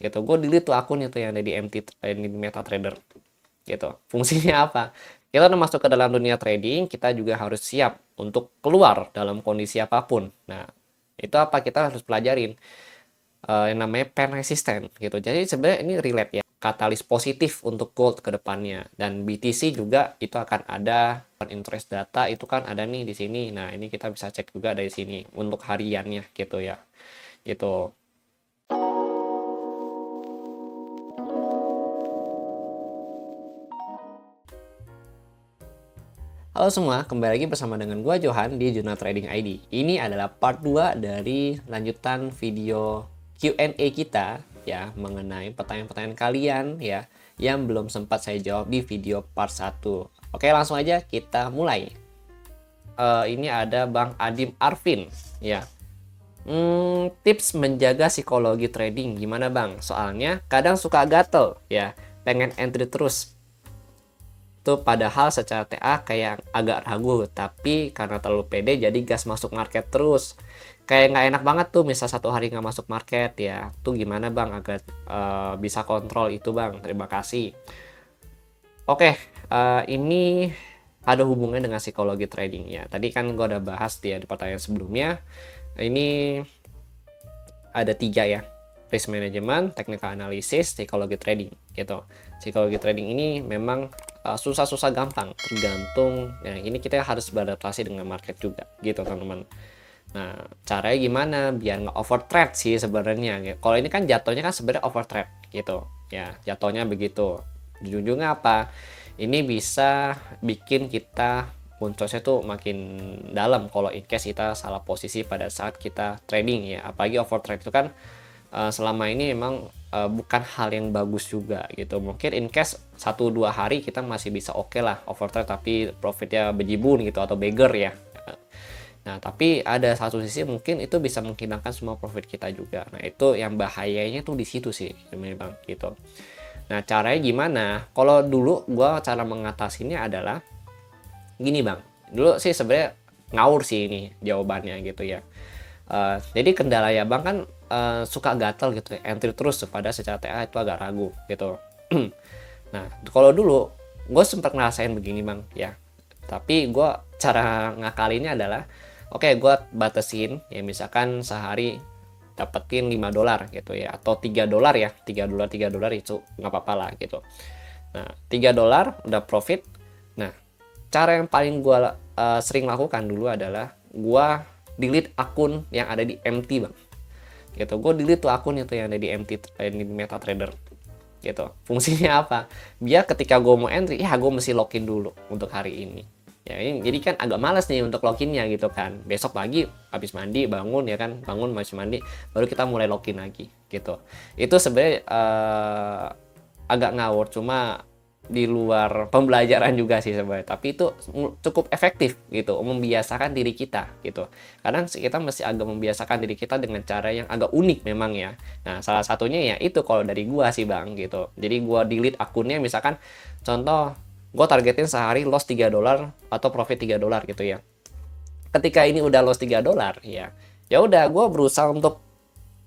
gitu. Gue delete tuh akun itu yang ada di di MetaTrader gitu. Fungsinya apa? Kita udah masuk ke dalam dunia trading, kita juga harus siap untuk keluar dalam kondisi apapun. Nah, itu apa kita harus pelajarin yang namanya pain resistant gitu. Jadi sebenarnya ini relate ya, katalis positif untuk gold ke depannya. Dan BTC juga itu akan ada interest data itu kan ada nih di sini. Nah, ini kita bisa cek juga dari sini untuk hariannya gitu ya. Gitu. Halo semua, kembali lagi bersama dengan gua Johan di Jurnal Trading ID. Ini adalah part 2 dari lanjutan video Q&A kita ya mengenai pertanyaan-pertanyaan kalian ya yang belum sempat saya jawab di video part 1. Oke, langsung aja kita mulai. Ini ada Bang Adim Arvin ya. Tips menjaga psikologi trading gimana Bang? Soalnya kadang suka gatel ya, pengen entry terus tuh padahal secara TA kayak agak ragu, tapi karena terlalu pede jadi gas masuk market terus. Kayak nggak enak banget tuh misal satu hari nggak masuk market ya. Tuh gimana Bang agar bisa kontrol itu Bang? Terima kasih. Oke, ini ada hubungannya dengan psikologi trading ya. Tadi kan gue udah bahas di pertanyaan sebelumnya. Ini ada 3 ya. Risk management, technical analysis, psikologi trading gitu. Psikologi trading ini memang susah-susah gampang, tergantung ya ini kita harus beradaptasi dengan market juga gitu teman-teman. Nah, caranya gimana biar nggak over trade sih sebenarnya. Kalau ini kan jatuhnya kan sebenarnya over trade gitu. Ya, jatuhnya begitu. Ujung-ujungnya apa? Ini bisa bikin kita boncosnya tuh makin dalam kalau in case kita salah posisi pada saat kita trading ya. Apalagi over trade itu kan selama ini memang bukan hal yang bagus juga gitu. Mungkin in case 1-2 hari kita masih bisa oke lah overtrade tapi profitnya bejibun gitu atau beggar ya. Nah, tapi ada satu sisi mungkin itu bisa menghilangkan semua profit kita juga. Nah, itu yang bahayanya tuh di situ sih memang gitu. Nah, caranya gimana? Kalau dulu gua cara mengatasinya adalah gini Bang. Dulu sih sebenarnya ngawur sih ini jawabannya gitu ya. Jadi kendala ya Bang kan suka gatel gitu ya, entry terus pada secara TA itu agak ragu gitu. Nah, kalau dulu gue sempat ngerasain begini Bang ya. Tapi gue cara ngakalinnya adalah oke, gue batasin ya misalkan sehari dapetin $5 gitu ya atau $3 ya. $3 itu nggak apa-apa lah gitu. Nah, $3 udah profit. Nah, cara yang paling gue sering lakukan dulu adalah gue delete akun yang ada di MT Bang gitu. Gue delete tuh akun itu yang ada di MT di MetaTrader gitu. Fungsinya apa? Biar ketika gue mau entry ya gue mesti login dulu untuk hari ini ya. Ini jadi kan agak malas nih untuk loginnya gitu kan. Besok pagi habis mandi bangun ya kan, bangun masih mandi baru kita mulai login lagi gitu. Itu sebenarnya agak ngawur, cuma di luar pembelajaran juga sih sebenarnya, tapi itu cukup efektif gitu membiasakan diri kita gitu. Kadang kita mesti agak membiasakan diri kita dengan cara yang agak unik memang ya. Nah, salah satunya ya itu kalau dari gua sih Bang gitu. Jadi gua delete akunnya misalkan contoh gua targetin sehari loss $3 atau profit $3 gitu ya. Ketika ini udah loss $3 ya, ya udah gua berusaha untuk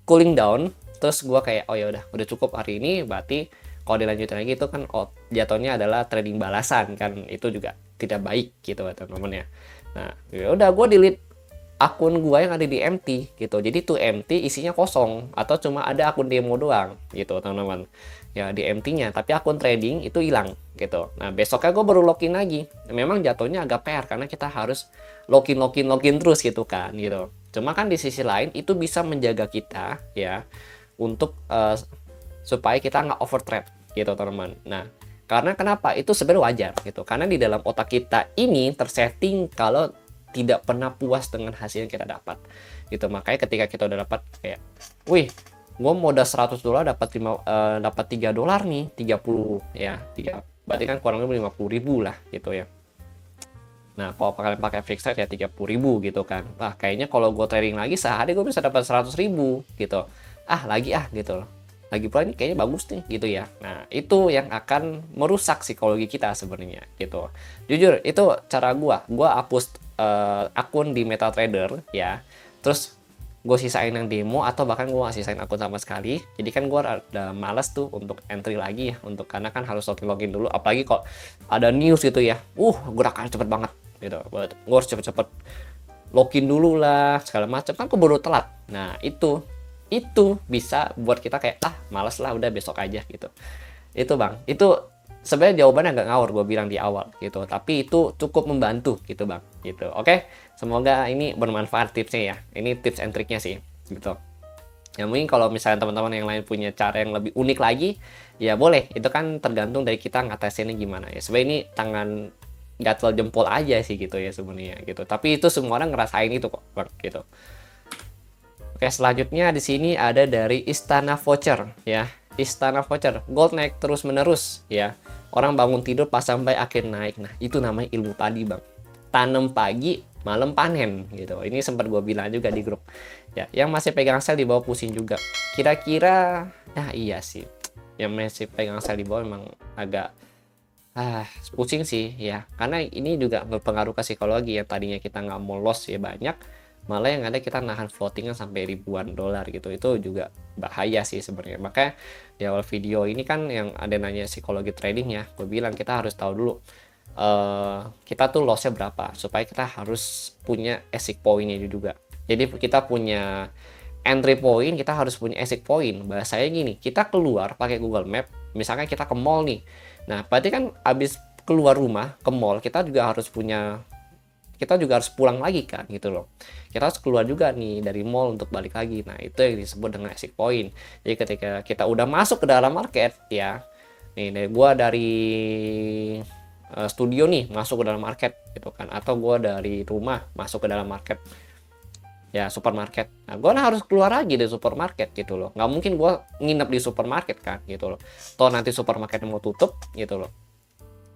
cooling down, terus gua kayak oh ya udah cukup hari ini, berarti kalau dilanjutin lagi itu kan jatuhnya adalah trading balasan kan, itu juga tidak baik gitu teman-teman ya. Nah, ya udah gue delete akun gue yang ada di empty gitu. Jadi tuh empty isinya kosong atau cuma ada akun demo doang gitu teman-teman. Ya di empty-nya, tapi akun trading itu hilang gitu. Nah, besoknya gue baru login lagi. Memang jatuhnya agak PR karena kita harus login terus gitu kan gitu. Cuma kan di sisi lain itu bisa menjaga kita ya untuk supaya kita nggak overtrade gitu teman-teman. Nah, karena kenapa? Itu sebenarnya wajar gitu. Karena di dalam otak kita ini tersetting kalau tidak pernah puas dengan hasil yang kita dapat. Gitu. Makanya ketika kita udah dapat kayak, wih, gue modal $100 dapat $3 nih, 30 ya. Berarti kan kurang lebih 50.000 lah gitu ya. Nah, kalau kalian pakai fixed rate ya 30.000 gitu kan. Wah, kayaknya kalau gue trading lagi sehari gue bisa dapat 100.000 gitu. Lagi gitu loh. Lagi pula ini kayaknya bagus nih gitu ya. Nah, itu yang akan merusak psikologi kita sebenarnya gitu. Jujur itu cara gua hapus akun di MetaTrader ya. Terus gue sisain yang demo, atau bahkan gue nggak sisain akun sama sekali. Jadi kan gue ada males tuh untuk entry lagi ya, untuk karena kan harus login dulu, apalagi kok ada news gitu ya, gerakannya cepet banget gitu, gue harus cepet-cepet login dulu lah segala macam, kan keburu telat. Nah itu bisa buat kita kayak males lah, udah besok aja gitu. Itu bang, itu sebenarnya jawabannya agak ngawur gue bilang di awal gitu, tapi itu cukup membantu gitu bang gitu. Oke, semoga ini bermanfaat tipsnya ya, ini tips and triknya sih gitu. Ya mungkin kalau misalnya teman-teman yang lain punya cara yang lebih unik lagi, ya boleh, itu kan tergantung dari kita ngatasinnya gimana ya. Sebenarnya ini tangan gatel jempol aja sih gitu ya sebenarnya gitu, tapi itu semua orang ngerasain itu kok bang gitu. Oke, selanjutnya di sini ada dari Istana Voucher ya. Istana Voucher, gold naik terus menerus ya. Orang bangun tidur pas sampai akhir naik. Nah, itu namanya ilmu padi, bang. Tanam pagi, malam panen gitu. Ini sempat gue bilang juga di grup. Ya, yang masih pegang sel di bawah pusing juga. Kira-kira, iya sih. Yang masih pegang sel di bawah memang agak pusing sih ya, karena ini juga berpengaruh ke psikologi. Yang tadinya kita nggak mau loss ya banyak, malah yang ada kita nahan floatingan sampai ribuan dolar gitu. Itu juga bahaya sih sebenarnya. Makanya di awal video ini kan yang ada nanya psikologi trading ya, gue bilang kita harus tahu dulu kita tuh lossnya berapa, supaya kita harus punya exit pointnya juga. Jadi kita punya entry point, kita harus punya exit point. Bahasanya gini, kita keluar pakai Google Map, misalnya kita ke mall nih. Nah, berarti kan abis keluar rumah ke mall, kita juga harus pulang lagi kan gitu loh. Kita harus keluar juga nih dari mall untuk balik lagi. Nah, itu yang disebut dengan exit point. Jadi ketika kita udah masuk ke dalam market ya, nih dari studio nih masuk ke dalam market gitu kan, atau gua dari rumah masuk ke dalam market ya, supermarket. Nah, gue harus keluar lagi dari supermarket gitu loh. Nggak mungkin gue nginep di supermarket kan gitu loh. Toh nanti supermarketnya mau tutup gitu loh.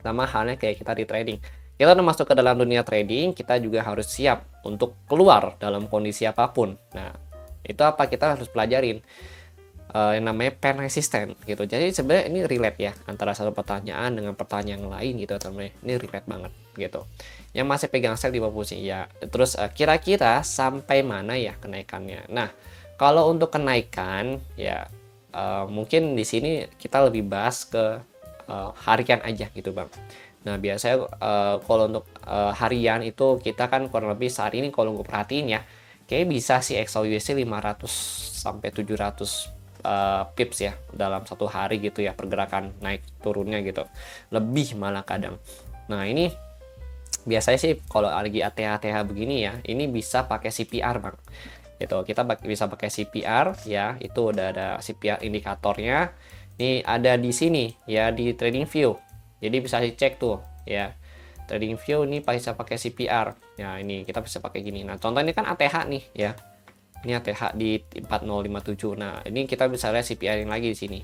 Sama halnya kayak kita di trading. Kita udah masuk ke dalam dunia trading, kita juga harus siap untuk keluar dalam kondisi apapun. Nah, itu apa kita harus pelajarin yang namanya pen resistant gitu. Jadi sebenarnya ini relate ya antara satu pertanyaan dengan pertanyaan lain gitu teman-teman. Ini relate banget gitu. Yang masih pegang sel di bawah pusing ya. Terus kira-kira sampai mana ya kenaikannya? Nah, kalau untuk kenaikan ya mungkin di sini kita lebih bahas ke harian aja gitu bang. Nah, biasanya kalau untuk harian itu kita kan kurang lebih saat ini kalau gue perhatiin ya, kayak bisa sih XAUUSD 500 sampai 700 pips ya dalam satu hari gitu ya, pergerakan naik turunnya gitu, lebih malah kadang. Nah, ini biasanya sih kalau lagi ATH begini ya, ini bisa pakai CPR bang gitu. Kita bisa pakai CPR ya, itu udah ada CPR indikatornya. Ini ada di sini ya, di TradingView. Jadi bisa dicek tuh ya, TradingView ini bisa pakai CPR ya. Ini kita bisa pakai gini. Nah, contoh ini kan ATH nih ya, ini ATH di 4057. Nah, ini kita bisa lihat CPR yang lagi di sini.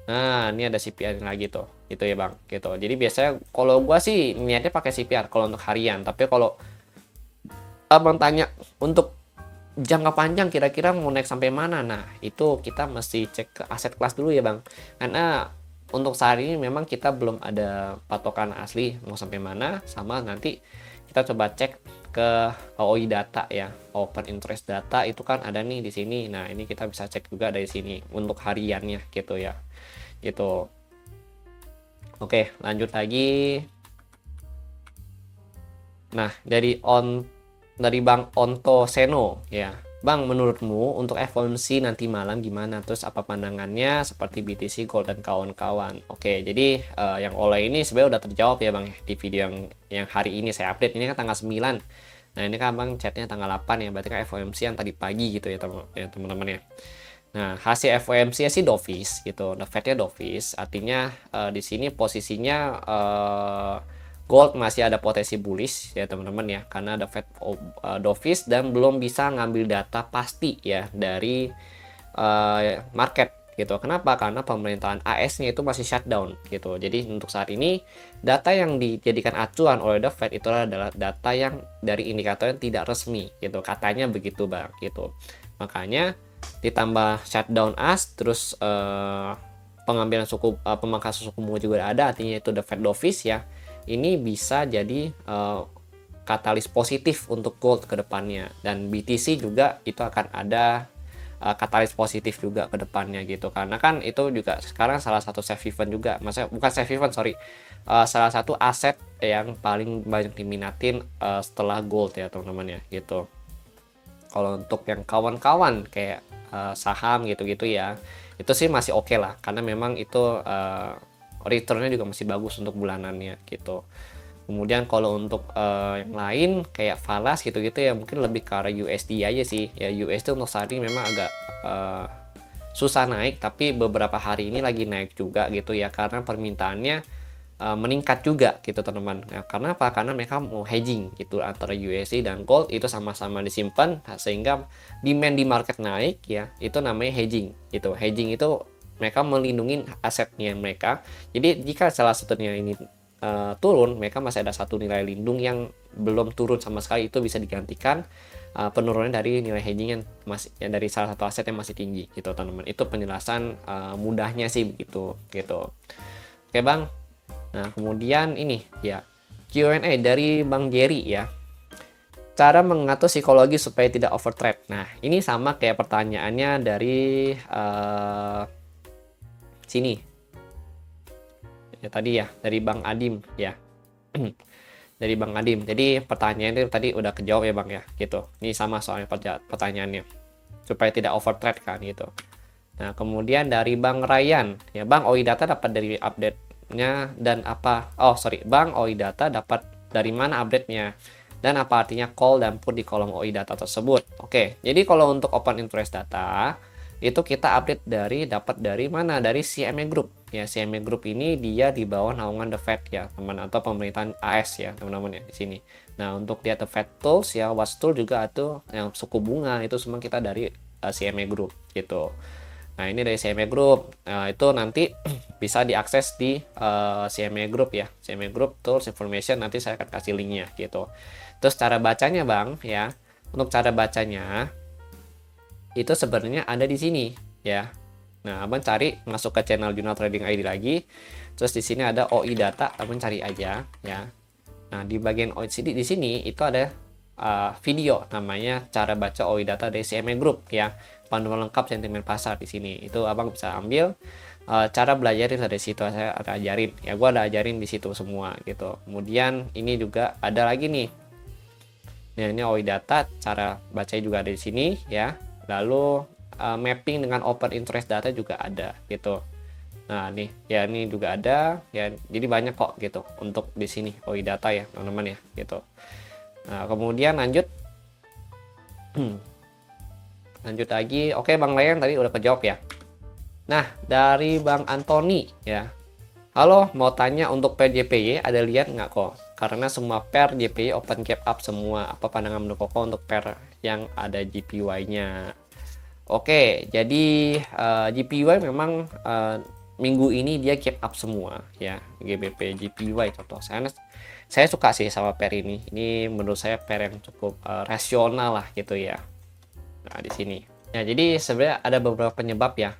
Nah, ini ada CPR yang lagi tuh, gitu ya bang, gitu. Jadi biasanya kalau gua sih niatnya pakai CPR kalau untuk harian. Tapi kalau abang tanya untuk jangka panjang kira-kira mau naik sampai mana, nah itu kita mesti cek ke aset kelas dulu ya bang. Karena untuk saat ini memang kita belum ada patokan asli mau sampai mana. Sama nanti kita coba cek ke OI data ya, open interest data itu kan ada nih di sini. Nah, ini kita bisa cek juga dari sini untuk hariannya gitu ya. Gitu. Oke, lanjut lagi. Nah, dari Bang Onto Seno ya. Bang, menurutmu untuk FOMC nanti malam gimana? Terus apa pandangannya seperti BTC Gold dan kawan-kawan? Oke, jadi yang oleh ini sebenarnya udah terjawab ya Bang di video yang hari ini saya update. Ini kan tanggal 9. Nah, ini kan Bang chatnya tanggal 8 ya, berarti kan FOMC yang tadi pagi gitu ya teman-teman ya. Nah, hasil FOMC sih dovish gitu. The Fed-nya dovish, artinya di sini posisinya gold masih ada potensi bullish ya teman-teman ya, karena ada Fed dovish dan belum bisa ngambil data pasti ya dari market gitu. Kenapa? Karena pemerintahan AS-nya itu masih shutdown gitu. Jadi untuk saat ini data yang dijadikan acuan oleh The Fed itu adalah data yang dari indikator yang tidak resmi gitu. Katanya begitu bang gitu. Makanya ditambah shutdown AS, terus pengambilan pemangkasan suku bunga juga ada, artinya itu The Fed dovish ya. Ini bisa jadi katalis positif untuk gold ke depannya, dan BTC juga itu akan ada katalis positif juga ke depannya gitu, karena kan itu juga sekarang salah satu safe haven juga, maksudnya bukan safe haven, sorry, salah satu aset yang paling banyak diminatin setelah gold ya teman-teman ya gitu. Kalau untuk yang kawan-kawan kayak saham gitu-gitu ya, itu sih masih oke lah, karena memang itu returnnya juga masih bagus untuk bulanannya gitu. Kemudian kalau untuk yang lain kayak falas gitu-gitu ya, mungkin lebih ke arah USD aja sih ya. USD untuk saat ini memang agak susah naik, tapi beberapa hari ini lagi naik juga gitu ya, karena permintaannya meningkat juga gitu teman-teman. Nah, karena apa? Karena mereka mau hedging gitu antara USD dan gold, itu sama-sama disimpan sehingga demand di market naik ya, itu namanya hedging gitu. Hedging itu mereka melindungi asetnya mereka. Jadi jika salah satunya ini turun, mereka masih ada satu nilai lindung yang belum turun sama sekali, itu bisa digantikan penurunan dari nilai hedging yang masih ya, dari salah satu aset yang masih tinggi gitu teman-teman. Itu penjelasan mudahnya sih begitu gitu. Oke Bang. Nah kemudian ini ya Q&A dari Bang Jerry ya. Cara mengatur psikologi supaya tidak overtrade. Nah ini sama kayak pertanyaannya dari sini ya tadi ya, dari Bang Adim ya. Dari Bang Adim. Jadi pertanyaannya itu tadi udah kejawab ya Bang ya gitu. Ini sama soalnya pertanyaannya, supaya tidak overtrade kan gitu. Nah kemudian dari Bang Ryan ya, Bang OI data dapat dari update-nya dan apa, oh sorry, Bang OI data dapat dari mana update-nya dan apa artinya call dan put di kolom OI data tersebut. Oke, jadi kalau untuk open interest data itu kita update dapat dari mana? Dari CME Group ya. CME Group ini dia di bawah naungan The Fed ya teman, atau pemerintahan AS ya teman-teman ya di sini. Nah untuk dia The Fed Tools ya, Watch Tool juga itu yang suku bunga, itu semua kita dari CME Group gitu. Nah ini dari CME Group, itu nanti bisa diakses di CME Group ya, CME Group Tools Information, nanti saya akan kasih linknya gitu. Terus cara bacanya Bang ya, untuk cara bacanya itu sebenarnya ada di sini ya. Nah, Abang cari, masuk ke channel Jurnal Trading ID lagi. Terus di sini ada OI data, Abang cari aja ya. Nah, di bagian OI di sini itu ada video namanya cara baca OI data dari CME Group ya. Panduan lengkap sentimen pasar di sini. Itu Abang bisa ambil cara belajar dari situ, saya ada ajarin. Ya, gua ada ajarin di situ semua gitu. Kemudian ini juga ada lagi nih. Nah, ini OI data, cara baca juga ada di sini ya. Lalu mapping dengan open interest data juga ada gitu. Nah nih ya, ini juga ada ya, jadi banyak kok gitu untuk di sini OI data ya teman-teman ya gitu. Nah kemudian lanjut lanjut lagi. Oke Bang Layan tadi udah kejawab ya. Nah dari Bang Antoni ya, halo, mau tanya untuk pair JPY ada lihat nggak kok? Karena semua pair JPY open gap up semua. Apa pandangan menurut Koko untuk pair yang ada JPY-nya? Oke, jadi JPY memang minggu ini dia gap up semua ya. GBP JPY contoh. Saya suka sih sama pair ini. Ini menurut saya pair yang cukup rasional lah gitu ya. Nah di sini. Ya, jadi sebenarnya ada beberapa penyebab ya.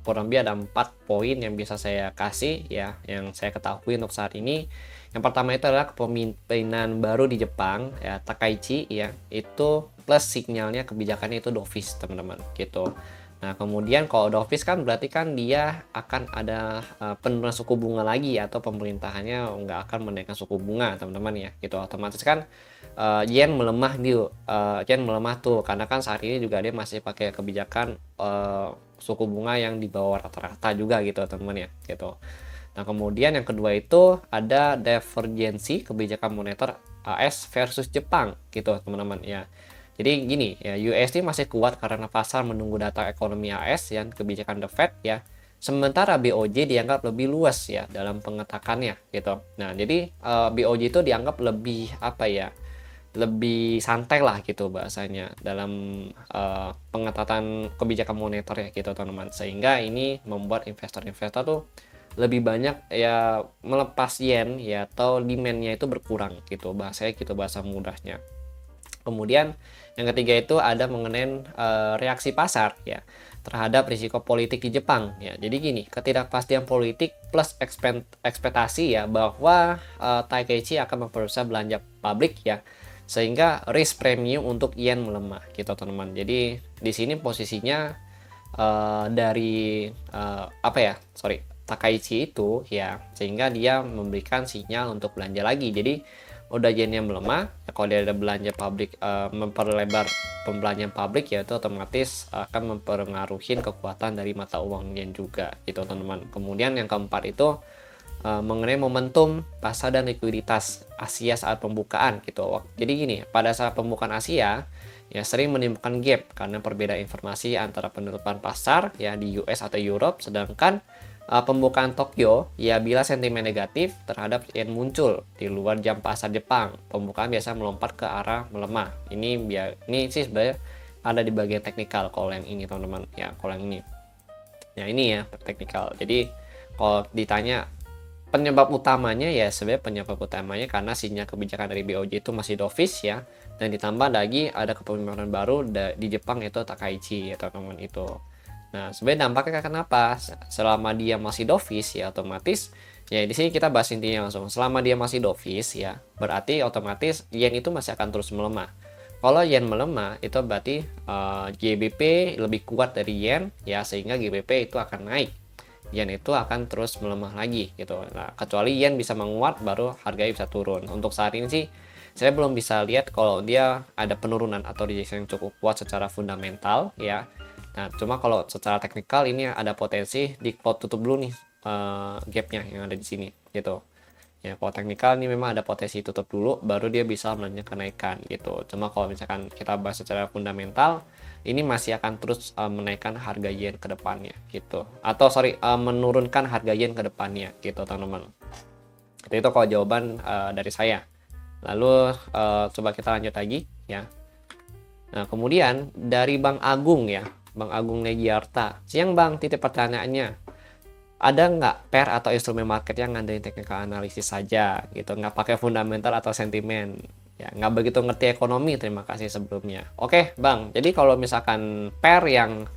Kurang lebih ada 4 poin yang bisa saya kasih ya, yang saya ketahui untuk saat ini. Yang pertama itu adalah kepemimpinan baru di Jepang ya, Takaichi ya. Itu plus sinyalnya kebijakannya itu dovish teman-teman gitu. Nah, kemudian kalau dovish kan berarti kan dia akan ada penurunan suku bunga lagi, atau pemerintahannya nggak akan menaikkan suku bunga teman-teman ya gitu. Otomatis kan yen melemah yen melemah tuh, karena kan saat ini juga dia masih pakai kebijakan suku bunga yang di bawah rata-rata juga gitu teman-teman ya gitu. Nah kemudian yang kedua itu ada divergensi kebijakan moneter AS versus Jepang gitu teman-teman ya. Jadi gini ya, USD masih kuat karena pasar menunggu data ekonomi AS yang kebijakan The Fed ya. Sementara BOJ dianggap lebih luas ya dalam pengetakannya gitu. Nah jadi BOJ itu dianggap lebih apa ya, lebih santai lah gitu bahasanya dalam pengetatan kebijakan moneter ya gitu teman-teman. Sehingga ini membuat investor-investor tuh lebih banyak ya melepas yen ya, atau demand-nya itu berkurang gitu bahasanya gitu, bahasa mudahnya. Kemudian yang ketiga itu ada mengenai reaksi pasar ya terhadap risiko politik di Jepang ya. Jadi gini, ketidakpastian politik plus ekspektasi ya bahwa Takaichi akan memperbesar belanja publik ya, sehingga risk premium untuk yen melemah gitu teman-teman. Jadi di sini posisinya dari Takaichi itu ya, sehingga dia memberikan sinyal untuk belanja lagi. Jadi udah yennya melemah ya, kalau dia ada belanja publik, memperlebar pembelanjaan publik, ya itu otomatis akan mempengaruhi kekuatan dari mata uang yen juga gitu teman-teman. Kemudian yang keempat itu mengenai momentum pasar dan likuiditas Asia saat pembukaan gitu. Jadi gini, pada saat pembukaan Asia ya sering menimbulkan gap karena perbedaan informasi antara penutupan pasar ya di US atau Europe, sedangkan pembukaan Tokyo ya bila sentimen negatif terhadap yen muncul di luar jam pasar Jepang, pembukaan biasa melompat ke arah melemah. Ini sih sebenarnya ada di bagian teknikal kalau yang ini teman-teman ya, kalau yang ini ya, ini ya teknikal. Jadi kalau ditanya penyebab utamanya ya, sebenarnya penyebab utamanya karena sinyal kebijakan dari BOJ itu masih dovish ya, dan ditambah lagi ada kepemimpinan baru di Jepang yaitu Takaichi ya teman-teman itu. Nah, sebenarnya dampaknya kenapa? Selama dia masih dovish ya otomatis ya, di sini kita bahas intinya langsung. Selama dia masih dovish ya, berarti otomatis yen itu masih akan terus melemah. Kalau yen melemah itu berarti GBP lebih kuat dari yen ya, sehingga GBP itu akan naik. Yen itu akan terus melemah lagi gitu. Nah, kecuali yen bisa menguat baru harganya bisa turun. Untuk saat ini sih saya belum bisa lihat kalau dia ada penurunan atau rejection yang cukup kuat secara fundamental ya. Nah, cuma kalau secara teknikal ini ada potensi di close tutup dulu nih gapnya yang ada di sini gitu. Ya, kalau teknikal ini memang ada potensi tutup dulu baru dia bisa melanjutkan kenaikan gitu. Cuma kalau misalkan kita bahas secara fundamental, ini masih akan terus menaikkan harga yen ke depannya gitu. Atau menurunkan harga yen ke depannya gitu, teman-teman. Itu kalau jawaban dari saya. Lalu coba kita lanjut lagi ya. Nah, kemudian dari Bang Agung ya, Bang Agung Legiarta. Siang Bang, titip pertanyaannya. Ada nggak pair atau instrumen market yang ngandelin technical analisis saja gitu, nggak pakai fundamental atau sentimen ya, nggak begitu ngerti ekonomi? Terima kasih sebelumnya. Oke Bang, jadi kalau misalkan pair yang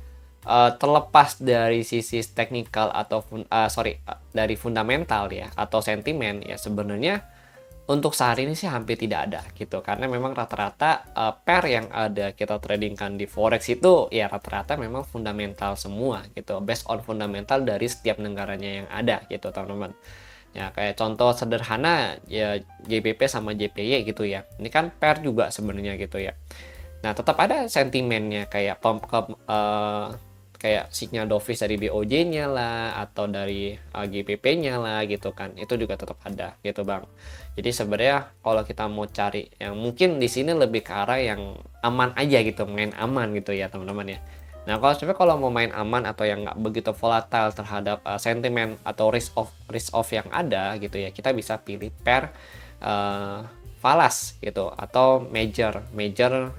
terlepas dari sisi teknikal atau dari fundamental ya atau sentimen ya, sebenarnya untuk saat ini sih hampir tidak ada gitu, karena memang rata-rata pair yang ada kita tradingkan di forex itu ya rata-rata memang fundamental semua gitu, based on fundamental dari setiap negaranya yang ada gitu teman-teman. Ya kayak contoh sederhana ya GBP sama JPY gitu ya, ini kan pair juga sebenarnya gitu ya. Nah tetap ada sentimennya kayak kayak sinyal dovish dari BOJ-nya lah atau dari GBP-nya lah gitu kan, itu juga tetap ada gitu Bang. Jadi sebenarnya kalau kita mau cari yang mungkin di sini lebih ke arah yang aman aja gitu, main aman gitu ya teman-teman ya. Nah kalau mau main aman atau yang nggak begitu volatile terhadap sentimen atau risk off yang ada gitu ya, kita bisa pilih pair falas gitu atau major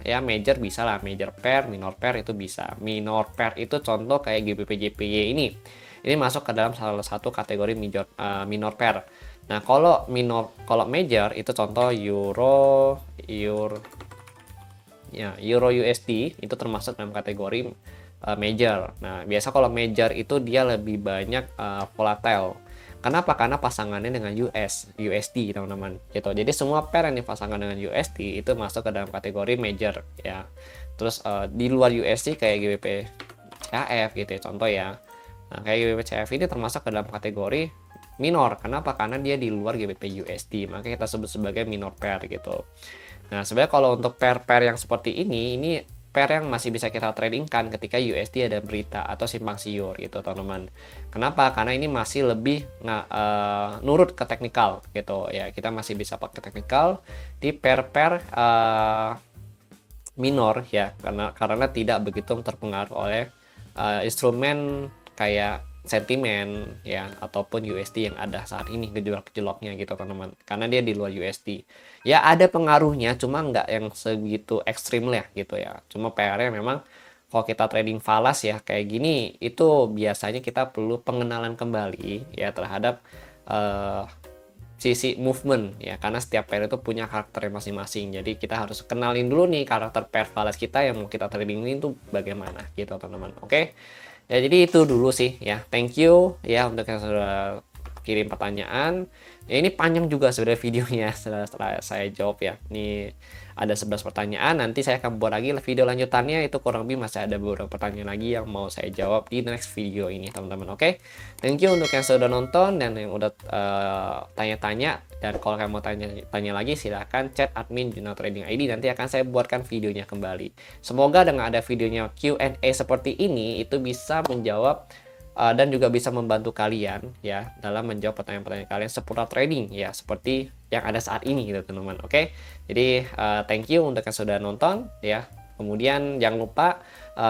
ya, major bisa lah, major pair, minor pair itu bisa. Minor pair itu contoh kayak GBP JPY ini masuk ke dalam salah satu kategori minor pair. Nah kalau major itu contoh euro USD itu termasuk dalam kategori major. Nah biasa kalau major itu dia lebih banyak volatile. Kenapa? Karena pasangannya dengan USD teman-teman gitu. Jadi semua pair yang dipasangkan dengan USD itu masuk ke dalam kategori major ya. Terus di luar USD kayak GBP CHF gitu ya, contoh ya. Nah kayak GBP CHF ini termasuk ke dalam kategori minor. Kenapa? Karena dia di luar GBP USD, maka kita sebut sebagai minor pair gitu. Nah sebenarnya kalau untuk pair-pair yang seperti ini pair yang masih bisa kita tradingkan ketika USD ada berita atau simpang siur gitu teman-teman. Kenapa? Karena ini masih lebih nurut ke teknikal gitu ya, kita masih bisa pakai teknikal di pair-pair minor ya, karena tidak begitu terpengaruh oleh instrumen kayak sentimen ya ataupun USD yang ada saat ini gejolak-gejolaknya gitu teman-teman, karena dia di luar USD ya ada pengaruhnya, cuma nggak yang segitu ekstrim lah gitu ya. Cuma PR-nya memang kalau kita trading falas ya kayak gini itu biasanya kita perlu pengenalan kembali ya terhadap sisi movement ya, karena setiap pair itu punya karakter masing-masing. Jadi kita harus kenalin dulu nih karakter pair falas kita yang mau kita trading ini tuh bagaimana gitu teman-teman. Oke. Ya jadi itu dulu sih ya. Thank you ya untuk yang sudah kirim pertanyaan. Ya ini panjang juga sebenarnya videonya setelah saya jawab ya. Ini ada 11 pertanyaan. Nanti saya akan buat lagi video lanjutannya, itu kurang lebih masih ada beberapa pertanyaan lagi yang mau saya jawab di next video ini teman-teman. Oke, thank you untuk yang sudah nonton dan yang udah tanya-tanya. Dan kalau kalian mau tanya lagi, silahkan chat admin Juna Trading ID, nanti akan saya buatkan videonya kembali. Semoga dengan ada videonya Q&A seperti ini itu bisa menjawab dan juga bisa membantu kalian ya dalam menjawab pertanyaan-pertanyaan kalian seputar trading ya, seperti yang ada saat ini gitu teman-teman. Oke, jadi thank you untuk yang sudah nonton ya. Kemudian jangan lupa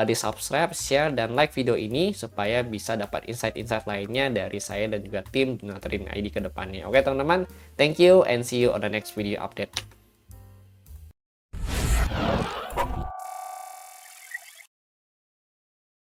di subscribe, share, dan like video ini supaya bisa dapat insight-insight lainnya dari saya dan juga tim Juna Trading ID ke depannya. Oke teman-teman, thank you and see you on the next video update.